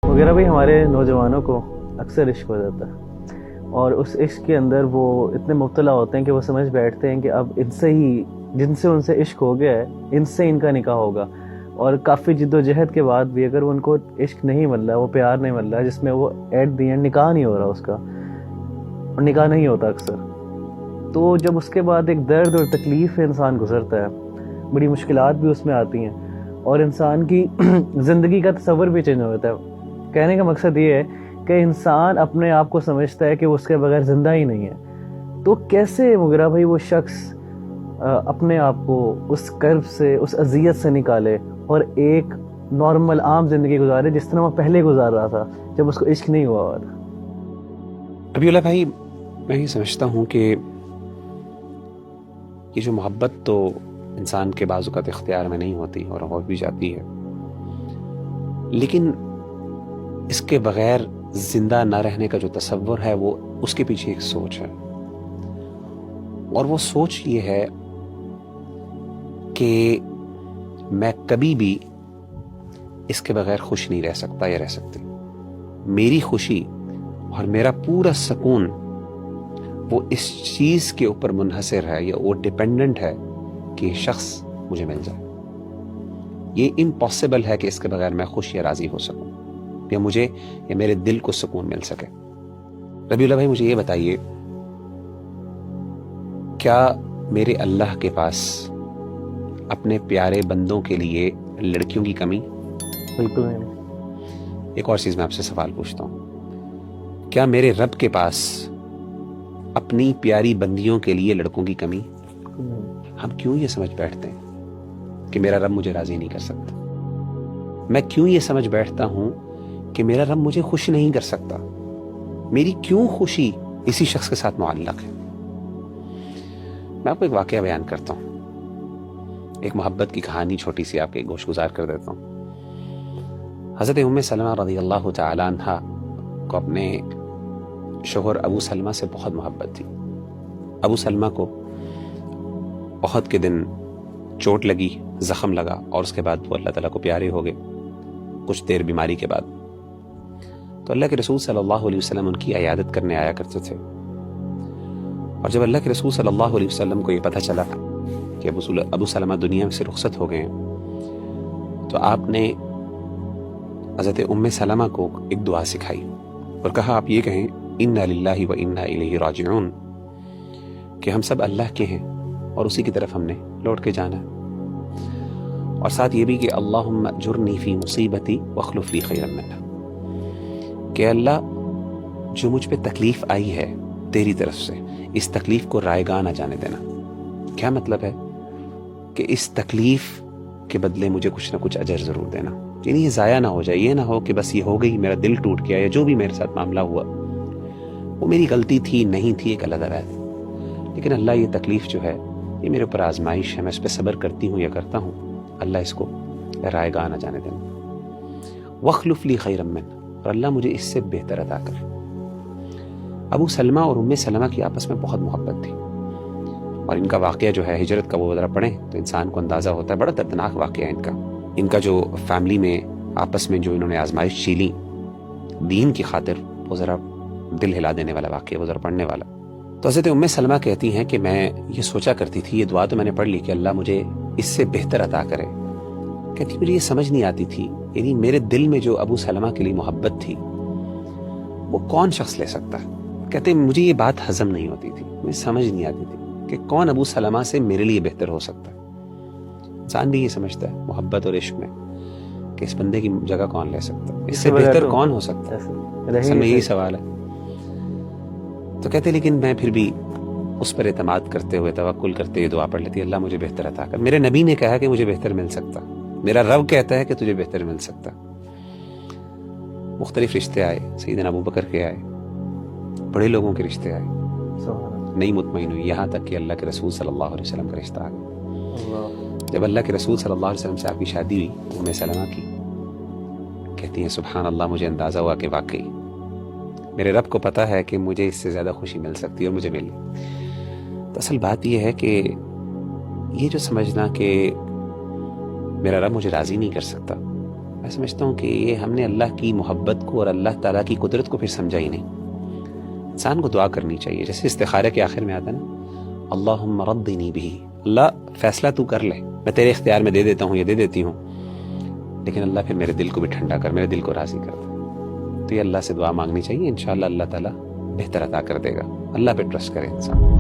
وغیرہ بھائی ہمارے نوجوانوں کو اکثر عشق ہو جاتا ہے، اور اس عشق کے اندر وہ اتنے مبتلا ہوتے ہیں کہ وہ سمجھ بیٹھتے ہیں کہ اب ان سے ہی، جن سے ان سے عشق ہو گیا ہے، ان سے ان کا نکاح ہوگا. اور کافی جد و جہد کے بعد بھی اگر ان کو عشق نہیں مل رہا، وہ پیار نہیں مل رہا، جس میں وہ ایٹ دی اینڈ نکاح نہیں ہو رہا اس کا، اور نکاح نہیں ہوتا اکثر، تو جب اس کے بعد ایک درد اور تکلیف انسان گزرتا ہے، بڑی مشکلات بھی اس میں آتی ہیں، اور انسان کی زندگی کا تصور بھی چینج ہو جاتا ہے. کہنے کا مقصد یہ ہے کہ انسان اپنے آپ کو سمجھتا ہے کہ وہ اس کے بغیر زندہ ہی نہیں ہے. تو کیسے مغیرہ بھائی وہ شخص اپنے آپ کو اس کرب سے، اس اذیت سے نکالے اور ایک نارمل عام زندگی گزارے جس طرح وہ پہلے گزار رہا تھا جب اس کو عشق نہیں ہوا تھا؟ ربیع اللہ بھائی، میں یہ سمجھتا ہوں کہ یہ جو محبت تو انسان کے بعض اوقات اختیار میں نہیں ہوتی اور ہو بھی جاتی ہے، لیکن اس کے بغیر زندہ نہ رہنے کا جو تصور ہے وہ اس کے پیچھے ایک سوچ ہے، اور وہ سوچ یہ ہے کہ میں کبھی بھی اس کے بغیر خوش نہیں رہ سکتا یا رہ سکتی. میری خوشی اور میرا پورا سکون وہ اس چیز کے اوپر منحصر ہے، یا وہ ڈیپینڈنٹ ہے کہ یہ شخص مجھے مل جائے. یہ امپاسبل ہے کہ اس کے بغیر میں خوش یا راضی ہو سکوں، یا مجھے یا میرے دل کو سکون مل سکے. ربیع اللہ بھائی، مجھے یہ بتائیے، کیا میرے اللہ کے پاس اپنے پیارے بندوں کے لیے لڑکیوں کی کمی؟ بالکل نہیں. ایک اور چیز میں آپ سے سوال پوچھتا ہوں، کیا میرے رب کے پاس اپنی پیاری بندیوں کے لیے لڑکوں کی کمی؟ ہم کیوں یہ سمجھ بیٹھتے ہیں کہ میرا رب مجھے راضی نہیں کر سکتا؟ میں کیوں یہ سمجھ بیٹھتا ہوں کہ میرا رب مجھے خوش نہیں کر سکتا؟ میری کیوں خوشی اسی شخص کے ساتھ معلق ہے؟ میں آپ کو ایک واقعہ بیان کرتا ہوں، ایک محبت کی کہانی چھوٹی سی آپ کے گوش گزار کر دیتا ہوں. حضرت ام سلمہ رضی اللہ تعالی عنہا کو اپنے شوہر ابو سلمہ سے بہت محبت تھی. ابو سلمہ کو احد کے دن چوٹ لگی، زخم لگا، اور اس کے بعد وہ اللہ تعالیٰ کو پیارے ہو گئے کچھ دیر بیماری کے بعد. تو اللہ کے رسول صلی اللہ علیہ وسلم ان کی عیادت کرنے آیا کرتے تھے، اور جب اللہ کے رسول صلی اللہ علیہ وسلم کو یہ پتہ چلا کہ ابو سلمہ دنیا سے رخصت ہو گئے ہیں، تو آپ نے حضرت ام سلمہ کو ایک دعا سکھائی اور کہا، آپ یہ کہیں انا للہ و انا الیہ راجعون، کہ ہم سب اللہ کے ہیں اور اسی کی طرف ہم نے لوٹ کے جانا ہے. اور ساتھ یہ بھی کہ اللہم اجرنی فی مصیبتی واخلف لی خیرا منہا، کہ اللہ جو مجھ پہ تکلیف آئی ہے تیری طرف سے، اس تکلیف کو رائگاں نہ جانے دینا. کیا مطلب ہے؟ کہ اس تکلیف کے بدلے مجھے کچھ نہ کچھ اجر ضرور دینا، یعنی یہ ضائع نہ ہو جائے، یہ نہ ہو کہ بس یہ ہو گئی، میرا دل ٹوٹ گیا، یا جو بھی میرے ساتھ معاملہ ہوا وہ میری غلطی تھی نہیں تھی ایک علیحدہ بات، لیکن اللہ یہ تکلیف جو ہے یہ میرے اوپر آزمائش ہے، میں اس پہ صبر کرتی ہوں یا کرتا ہوں، اللہ اس کو رائگاں نہ جانے دینا. واخلف لی خیرا منہ، اور اللہ مجھے اس سے بہتر عطا کر. ابو سلمہ اور ام سلمہ کی آپس میں بہت محبت تھی، اور ان کا واقعہ جو ہے ہجرت کا وہ ذرا پڑھیں تو انسان کو اندازہ ہوتا ہے، بڑا دردناک واقعہ ہے ان کا جو فیملی میں آپس میں جو انہوں نے آزمائش جھیلی دین کی خاطر، وہ ذرا دل ہلا دینے والا واقعہ، وہ ذرا پڑھنے والا. تو حضرت ام سلمہ کہتی ہیں کہ میں یہ سوچا کرتی تھی، یہ دعا تو میں نے پڑھ لی کہ اللہ مجھے اس سے بہتر عطا کرے. کہتی مجھے یہ سمجھ نہیں آتی تھی، یعنی میرے دل میں جو ابو سلمہ کے لیے محبت تھی وہ کون شخص لے سکتا ہے؟ کہتے مجھے یہ بات ہضم نہیں ہوتی تھی، مجھے سمجھ نہیں آتی تھی کہ کون ابو سلمہ سے میرے لیے بہتر ہو سکتا ہے. انسان بھی یہ سمجھتا ہے محبت اور عشق میں کہ اس بندے کی جگہ کون لے سکتا ہے، اس سے بہتر کون ہو سکتا ہے. اصل میں یہی سوال ہے. تو کہتے لیکن میں پھر بھی اس پر اعتماد کرتے ہوئے، توکل کرتے ہوئے دعا پڑھ لیتی، اللہ مجھے بہتر عطا کر. میرے نبی نے کہا کہ مجھے بہتر مل سکتا، میرا رب کہتا ہے کہ تجھے بہتر مل سکتا. مختلف رشتے آئے، سیدنا ابو بکر کے آئے، بڑے لوگوں کے رشتے آئے، نہیں مطمئن ہوئی، یہاں تک کہ اللہ کے رسول صلی اللہ علیہ وسلم کا رشتہ آ گیا. جب اللہ کے رسول صلی اللہ علیہ وسلم سے آپ کی شادی ہوئی ام سلمہ کی، کہتی ہیں سبحان اللہ، مجھے اندازہ ہوا کہ واقعی میرے رب کو پتہ ہے کہ مجھے اس سے زیادہ خوشی مل سکتی ہے اور مجھے ملی. تو اصل بات یہ ہے کہ یہ جو سمجھنا کہ میرا رب مجھے راضی نہیں کر سکتا، میں سمجھتا ہوں کہ یہ ہم نے اللہ کی محبت کو اور اللہ تعالیٰ کی قدرت کو پھر سمجھا ہی نہیں۔ انسان کو دعا کرنی چاہیے، جیسے استخارہ کے آخر میں آتا ہے نا، اللہم رضنی بہ، اللہ فیصلہ تو کر لے، میں تیرے اختیار میں دے دیتا ہوں یا دے دیتی ہوں، لیکن اللہ پھر میرے دل کو بھی ٹھنڈا کر، میرے دل کو راضی کر دے۔ تو یہ اللہ سے دعا مانگنی چاہیے، انشاءاللہ اللہ تعالیٰ بہتر عطا کر دے گا۔ اللہ پہ ٹرسٹ کرے انسان۔